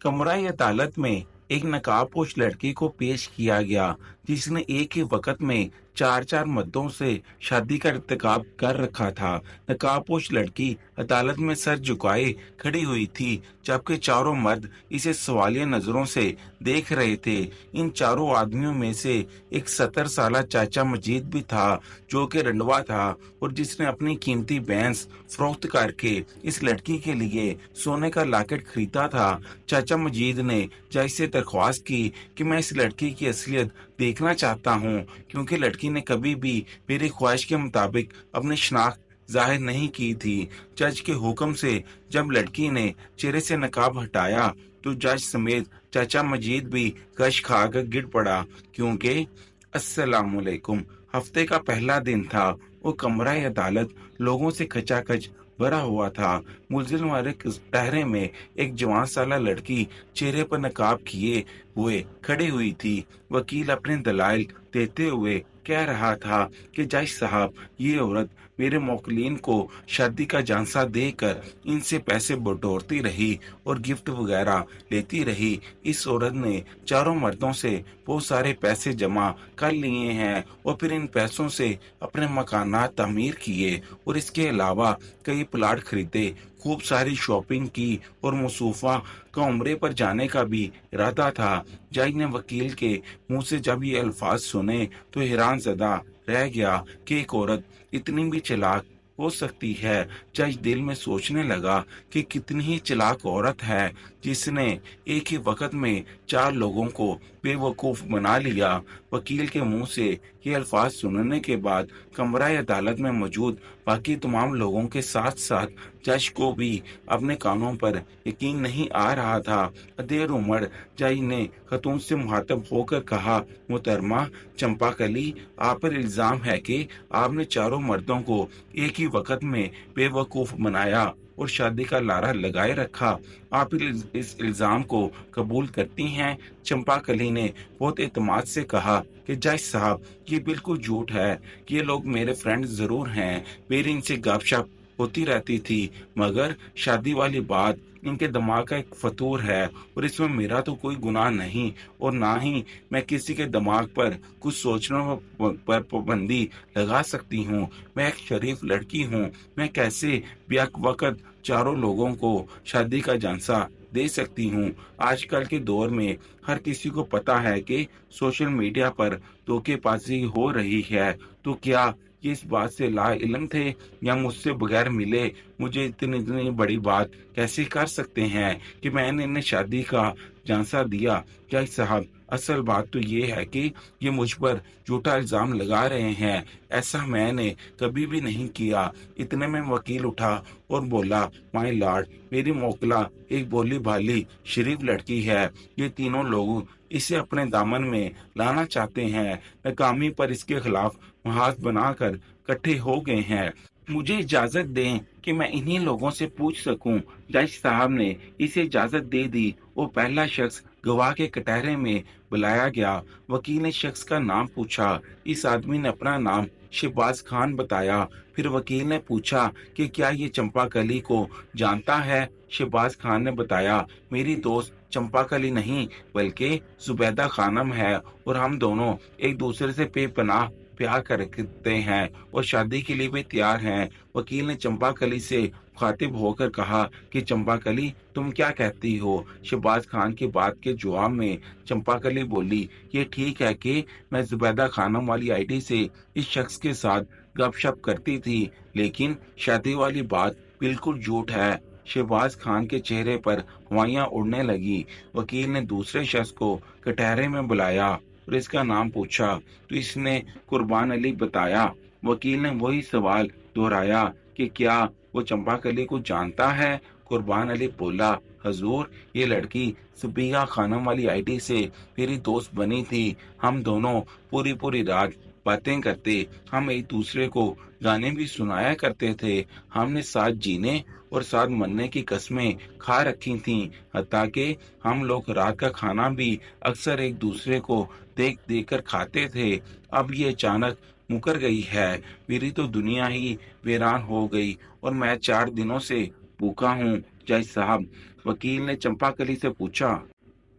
कमरा अदालत में एक नकाबपोश लड़की को पेश किया गया जिसने एक ही वक्त में चार चार मर्दों से शादी का इर्तिकाब कर रखा था। नकाबपोश लड़की अदालत में सर झुकाए खड़ी हुई थी, जबकि चारों मर्द इसे सवालिया नजरों से देख रहे थे। इन चारों आदमियों में से एक 70 साला चाचा मजीद भी था, जो कि रंडवा था और जिसने अपनी कीमती भैंस फरोख्त करके इस लड़की के लिए सोने का लॉकेट खरीदा था। चाचा मजीद ने जज से दरख्वास्त की कि मैं इस लड़की की असलियत देखना चाहता हूँ, क्योंकि लड़की ने कभी भी मेरी ख्वाहिश के मुताबिक अपनी शनाख्त जाहिर नहीं की थी। जज के हुक्म से जब लड़की ने चेहरे से नकाब हटाया तो जज समेत चाचा मजीद भी कश खाकर गिर पड़ा, क्योंकि अस्सलामुअलैकुम हफ्ते का पहला दिन था। वो कमरा अदालत लोगों से खचाखच भरा हुआ था। मुलजिम वाले कटहरे में एक जवान साला लड़की चेहरे पर नकाब किए हुए खड़ी हुई थी। वकील अपने दलाइल देते हुए कह रहा था कि जज साहब, ये औरत मेरे मौकलीन को शादी का झांसा देकर इनसे पैसे बटोरती रही और गिफ्ट वगैरह लेती रही। इस औरत ने चारों मर्दों से बहुत सारे पैसे जमा कर लिए हैं और फिर इन पैसों से अपने मकानात तामीर किए और इसके अलावा कई प्लाट खरीदे, खूब सारी शॉपिंग की और मुसूफा का उम्रे पर जाने का भी इरादा था। जज ने वकील के मुंह से जब ये अल्फाज सुने तो हैरान ज़दा रह गया कि एक औरत इतनी भी चालाक हो सकती है। जज दिल में सोचने लगा कि कितनी ही चालाक औरत है जिसने एक ही वक्त में चार लोगों को बेवकूफ बना लिया। वकील के मुंह से ये अल्फाज सुनने के बाद कमरा अदालत में मौजूद बाकी तमाम लोगों के साथ साथ जज को भी अपने कानों पर यकीन नहीं आ रहा था। देर उमर जज ने खतून से मुखातब होकर कहा, मुहतरमा चंपाकली, आप पर इल्जाम है कि आपने चारों मर्दों को एक ही वक्त में बेवकूफ बनाया और शादी का लारा लगाए रखा। आप इस इल्जाम को कबूल करती हैं? चंपाकली ने बहुत एतमाद से कहा कि जज साहब, ये बिल्कुल झूठ है। ये लोग मेरे फ्रेंड जरूर हैं, मेरी इनसे गपशप होती रहती थी, मगर शादी वाली बात इनके दिमाग का एक फतूर है और इसमें मेरा तो कोई गुनाह नहीं और ना ही मैं किसी के दिमाग पर कुछ सोचने पर पाबंदी लगा सकती हूँ। मैं एक शरीफ लड़की हूँ, मैं कैसे बेवक्त वक्त चारों लोगों को शादी का झांसा दे सकती हूँ। आजकल के दौर में हर किसी को पता है कि सोशल मीडिया पर धोखेबाजी हो रही है, तो क्या ये इस बात से ला इल्म थे या मुझसे बगैर मिले मुझे इतनी इतनी बड़ी बात कैसे कर सकते हैं कि मैंने इन्हें शादी का झांसा दिया? जज साहब, असल बात तो ये है कि ये मुझ पर झूठा इल्जाम लगा रहे हैं, ऐसा मैंने कभी भी नहीं किया। इतने में वकील उठा और बोला, माय लॉर्ड, मेरी मोकला एक भोली भाली शरीफ लड़की है। ये तीनों लोग इसे अपने दामन में लाना चाहते हैं। नाकामी पर इसके खिलाफ हाथ बनाकर इकट्ठे हो गए हैं। मुझे इजाजत दें कि मैं इन्हीं लोगों से पूछ सकूं। जज साहब ने इसे इजाजत दे दी और पहला शख्स गवाह के कटहरे में बुलाया गया। वकील ने शख्स का नाम पूछा। इस आदमी ने अपना नाम शहबाज खान बताया। फिर वकील ने पूछा कि क्या ये चंपाकली को जानता है? शहबाज खान ने बताया, मेरी दोस्त चंपाकली नहीं बल्कि जुबैदा खानम है और हम दोनों एक दूसरे से बेपनाह प्यार करते हैं और शादी के लिए भी तैयार हैं। वकील ने चंपाकली से मुखातिब होकर कहा कि चंपाकली, तुम क्या कहती हो? शहबाज खान की बात के जवाब में चंपाकली बोली, ये ठीक है कि मैं जुबैदा खानम वाली आईडी से इस शख्स के साथ गपशप करती थी, लेकिन शादी वाली बात बिल्कुल झूठ है। शहबाज खान के चेहरे पर हवाइयां उड़ने लगी। वकील ने दूसरे शख्स को कटहरे में बुलाया और इसका नाम पूछा तो इसने कुर्बान अली बताया। वकील ने वही सवाल दोहराया कि क्या वो चंपाकली को जानता है? कुर्बान अली बोला, हजूर, ये लड़की सबिया खानम वाली आईडी से मेरी दोस्त बनी थी। हम दोनों पूरी पूरी रात बातें करते, हम एक दूसरे को गाने भी सुनाया करते थे। हमने साथ जीने और साथ मरने की कस्में खा रखी थीं, हत्ता कि हम लोग रात का खाना भी अक्सर एक दूसरे को देख देख कर खाते थे। अब ये अचानक मुकर गई है। मेरी तो दुनिया ही वीरान हो गई और मैं 4 दिनों से भूखा हूँ। जज साहब, वकील ने चंपाकली से पूछा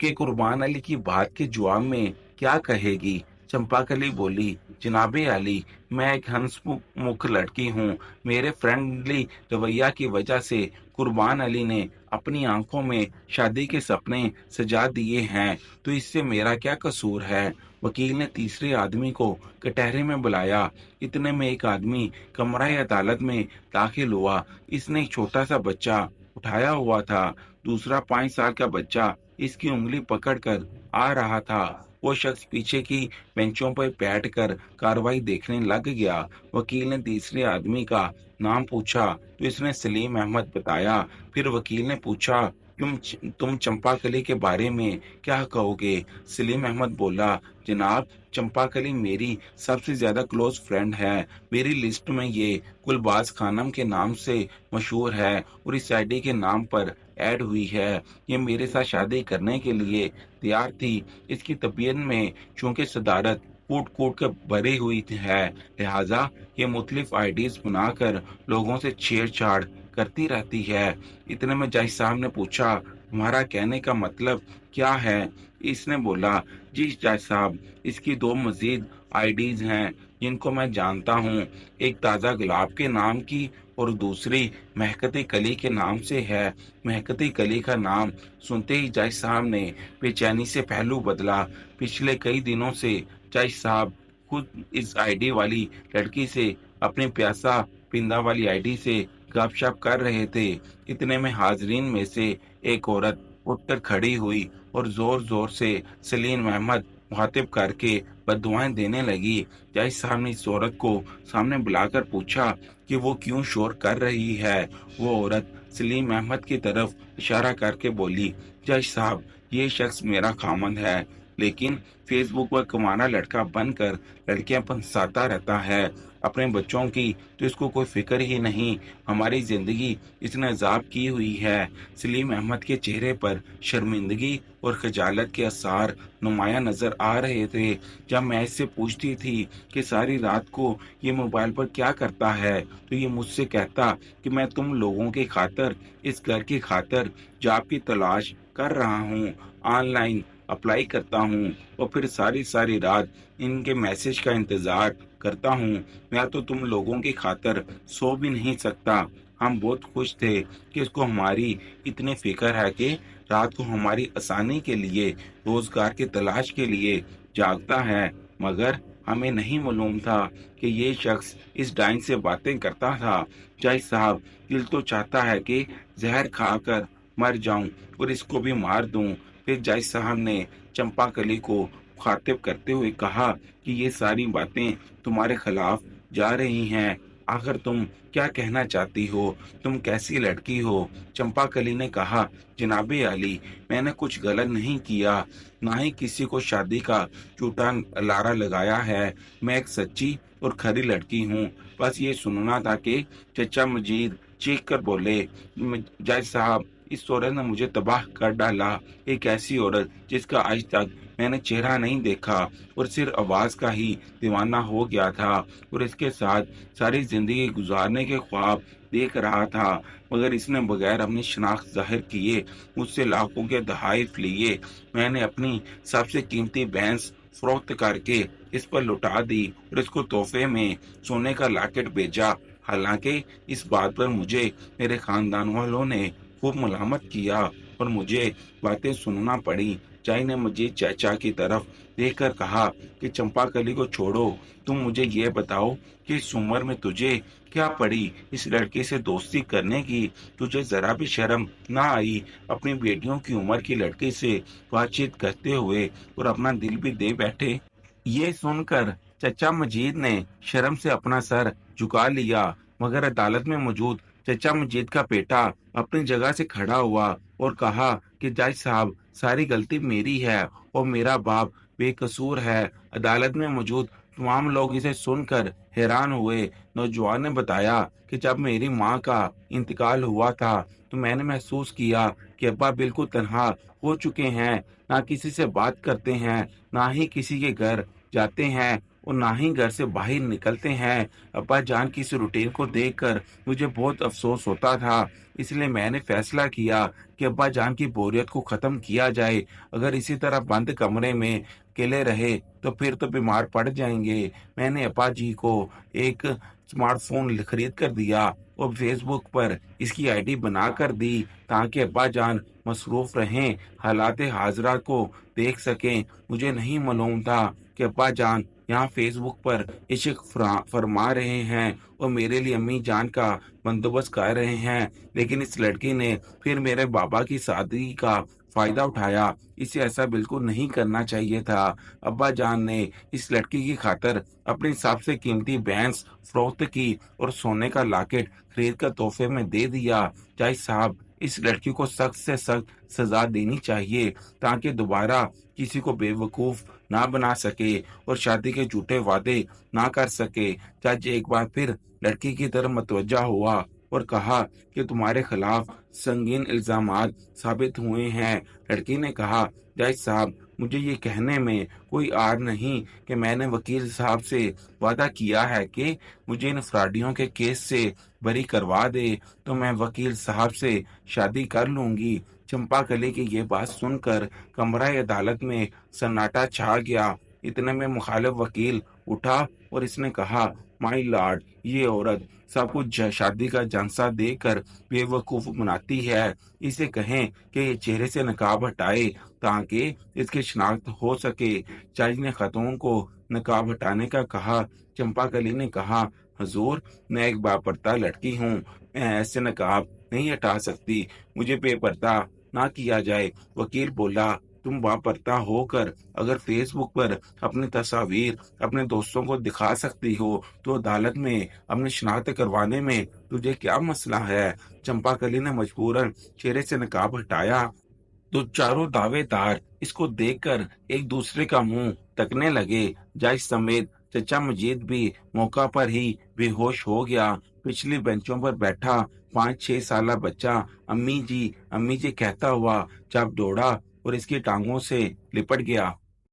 कि कुर्बान अली की बात के जवाब में क्या कहेगी। चंपाकली बोली, जनाबे अली, मैं एक हंसमुख लड़की हूँ। मेरे फ्रेंडली रवैया की वजह से कुर्बान अली ने अपनी आंखों में शादी के सपने सजा दिए हैं, तो इससे मेरा क्या कसूर है। वकील ने तीसरे आदमी को कटहरे में बुलाया। इतने में एक आदमी कमरा अदालत में दाखिल हुआ। इसने एक छोटा सा बच्चा उठाया हुआ था। दूसरा 5 साल का बच्चा इसकी उंगली पकड़कर आ रहा था। वो शख्स पीछे की बेंचों पर बैठकर कार्रवाई देखने लग गया। वकील ने तीसरे आदमी का नाम पूछा तो इसने सलीम अहमद बताया। फिर वकील ने पूछा, तुम चंपाकली के बारे में क्या कहोगे? सलीम अहमद बोला, जनाब, चंपाकली मेरी सबसे ज्यादा क्लोज फ्रेंड है। मेरी लिस्ट में ये गुलबाज खानम के नाम से मशहूर है और इस आईडी के नाम पर ऐड हुई है। ये मेरे साथ शादी करने के लिए तैयार थी। इसकी तबीयत में चूंकि सदारत कूट कूट कर भरी हुई है, लिहाजा ये मुख्तलिफ आईडीज बनाकर लोगों से छेड़छाड़ करती रहती है। इतने में जज साहब ने पूछा, तुम्हारा कहने का मतलब क्या है? इसने बोला, जी जज साहब, इसकी 2 मजीद आईडीज हैं जिनको मैं जानता हूँ। एक ताज़ा गुलाब के नाम की और दूसरी महकती कली के नाम से है। महकती कली का नाम सुनते ही जज साहब ने बेचैनी से पहलू बदला। पिछले कई दिनों से जज साहब खुद इस आईडी वाली लड़की से अपनी प्यासा पिंदा वाली आईडी से गपशप कर रहे थे। इतने में हाजरीन में से एक औरत उठकर खड़ी हुई और जोर जोर से सलीम अहमद मुखातिब करके बद्दुआएं देने लगी। जज साहब ने इस औरत को सामने बुलाकर पूछा कि वो क्यों शोर कर रही है। वो औरत सलीम अहमद की तरफ इशारा करके बोली, जज साहब, ये शख्स मेरा खामंद है, लेकिन फेसबुक पर कमाना लड़का बनकर लड़कियां फंसाता रहता है। अपने बच्चों की तो इसको कोई फिक्र ही नहीं। हमारी जिंदगी इसने अजाब की हुई है। सलीम अहमद के चेहरे पर शर्मिंदगी और खजालत के आसार नुमाया नजर आ रहे थे। जब मैं इससे पूछती थी कि सारी रात को ये मोबाइल पर क्या करता है, तो ये मुझसे कहता कि मैं तुम लोगों की खातर, इस घर की खातर जॉब की तलाश कर रहा हूँ, ऑनलाइन अप्लाई करता हूँ और फिर सारी सारी रात इनके मैसेज का इंतजार करता हूँ। मैं तो तुम लोगों की खातर सो भी नहीं सकता। हम बहुत खुश थे कि इसको हमारी इतनी फिक्र है कि रात को हमारी आसानी के लिए, रोजगार की तलाश के लिए जागता है, मगर हमें नहीं मालूम था कि ये शख्स इस डाइन से बातें करता था। जज साहब, दिल तो चाहता है कि जहर खाकर मर जाऊं और इसको भी मार दूं। फिर जज साहब ने चंपाकली को मुखातिब करते हुए कहा कि ये सारी बातें तुम्हारे खिलाफ जा रही हैं। आखिर तुम क्या कहना चाहती हो? तुम कैसी लड़की हो? चंपाकली ने कहा, जनाबे अली, मैंने कुछ गलत नहीं किया, ना ही किसी को शादी का झूठा लारा लगाया है। मैं एक सच्ची और खरी लड़की हूँ। बस ये सुनना था कि चचा मजीद चीख कर बोले, जज साहब, इस औरत ने मुझे तबाह कर डाला। एक ऐसी औरत जिसका आज तक मैंने चेहरा नहीं देखा और सिर्फ आवाज का ही दीवाना हो गया था और इसके साथ सारी जिंदगी गुजारने के ख्वाब देख रहा था, मगर इसने बगैर अपनी शनाख्त जाहिर किए मुझसे लाखों के तोहफे लिए। मैंने अपनी सबसे कीमती भैंस फरोख्त करके इस पर लुटा दी और इसको तोहफे में सोने का लॉकेट भेजा। हालांकि इस बात पर मुझे मेरे खानदान वालों ने खूब मलामत किया और मुझे बातें सुनना पड़ी। चाई ने मुझे चाचा की तरफ देखकर कहा कि चंपाकली को छोड़ो, तुम मुझे ये बताओ कि इस उम्र में तुझे क्या पड़ी इस लड़के से दोस्ती करने की? तुझे जरा भी शर्म ना आई अपनी बेटियों की उम्र की लड़के से बातचीत करते हुए और अपना दिल भी दे बैठे? ये सुनकर चचा मजीद ने शर्म से अपना सर झुका लिया, मगर अदालत में मौजूद चचा मजीद का बेटा अपनी जगह से खड़ा हुआ और कहा कि जज साहब, सारी गलती मेरी है और मेरा बाप बेकसूर है। अदालत में मौजूद तमाम लोग इसे सुनकर हैरान हुए। नौजवान ने बताया कि जब मेरी माँ का इंतकाल हुआ था तो मैंने महसूस किया कि अब्बा बिल्कुल तन्हा हो चुके हैं, ना किसी से बात करते हैं, ना ही किसी के घर जाते हैं और ना ही घर से बाहर निकलते हैं। अब्बा जान की इस रूटीन को देखकर मुझे बहुत अफसोस होता था। इसलिए मैंने फैसला किया कि अब्बा जान की बोरियत को ख़त्म किया जाए। अगर इसी तरह बंद कमरे में अकेले रहे तो फिर तो बीमार पड़ जाएंगे। मैंने अब्बा जी को एक स्मार्टफ़ोन खरीद कर दिया और फ़ेसबुक पर इसकी आईडी बना कर दी, ताकि अब्बा जान मसरूफ़ रहें, हालात हाज़िरा को देख सकें। मुझे नहीं मालूम था कि अब्बा जान यहाँ फ़ेसबुक पर इश्क फरमा रहे हैं और मेरे लिए अम्मी जान का बंदोबस्त कर रहे हैं। लेकिन इस लड़की ने फिर मेरे बाबा की शादी का फ़ायदा उठाया। इसे ऐसा बिल्कुल नहीं करना चाहिए था। अब्बा जान ने इस लड़की की खातिर अपनी सबसे कीमती भैंस फ़रोख्त की और सोने का लॉकेट खरीद कर तोहफ़े में दे दिया। जज साहब, इस लड़की को सख्त से सख्त सज़ा देनी चाहिए, ताकि दोबारा किसी को बेवकूफ़ ना बना सके और शादी के झूठे वादे ना कर सके। जज एक बार फिर लड़की की तरफ मुतवज्जा हुआ और कहा कि तुम्हारे खिलाफ संगीन इल्जामात साबित हुए हैं। लड़की ने कहा, जज साहब, मुझे ये कहने में कोई आर नहीं कि मैंने वकील साहब से वादा किया है कि मुझे इन फ्रॉडियों के केस से बरी करवा दे, तो मैं वकील साहब से शादी कर लूंगी। चंपाकली की ये बात सुनकर कमरा अदालत में सन्नाटा छा गया। इतने में मुखालिफ वकील उठा और इसने कहा, माय लॉर्ड, ये औरत सब कुछ शादी का झांसा देकर बेवकूफ बनाती है। इसे कहें कि ये चेहरे से नकाब हटाए, ताकि इसकी शिनाख्त हो सके। जज ने खातून को नकाब हटाने का कहा। चंपाकली ने कहा, हजूर, मैं एक बापर्दा लड़की हूँ, मैं ऐसे नकाब नहीं हटा सकती, मुझे बेपर्दा ना किया जाए। वकील बोला, तुम बापर्दा होकर अगर फेसबुक पर अपनी तस्वीर अपने दोस्तों को दिखा सकती हो, तो अदालत में अपनी शनाख्त करवाने में तुझे क्या मसला है। चंपाकली ने मजबूरन चेहरे से नकाब हटाया तो चारों दावेदार इसको देखकर एक दूसरे का मुंह तकने लगे। जज समेत चचा मजीद भी मौका पर ही बेहोश हो गया। पिछली बेंचों पर बैठा 5-6 साला बच्चा अम्मी जी कहता हुआ जब दौड़ा और इसकी टांगों से लिपट गया।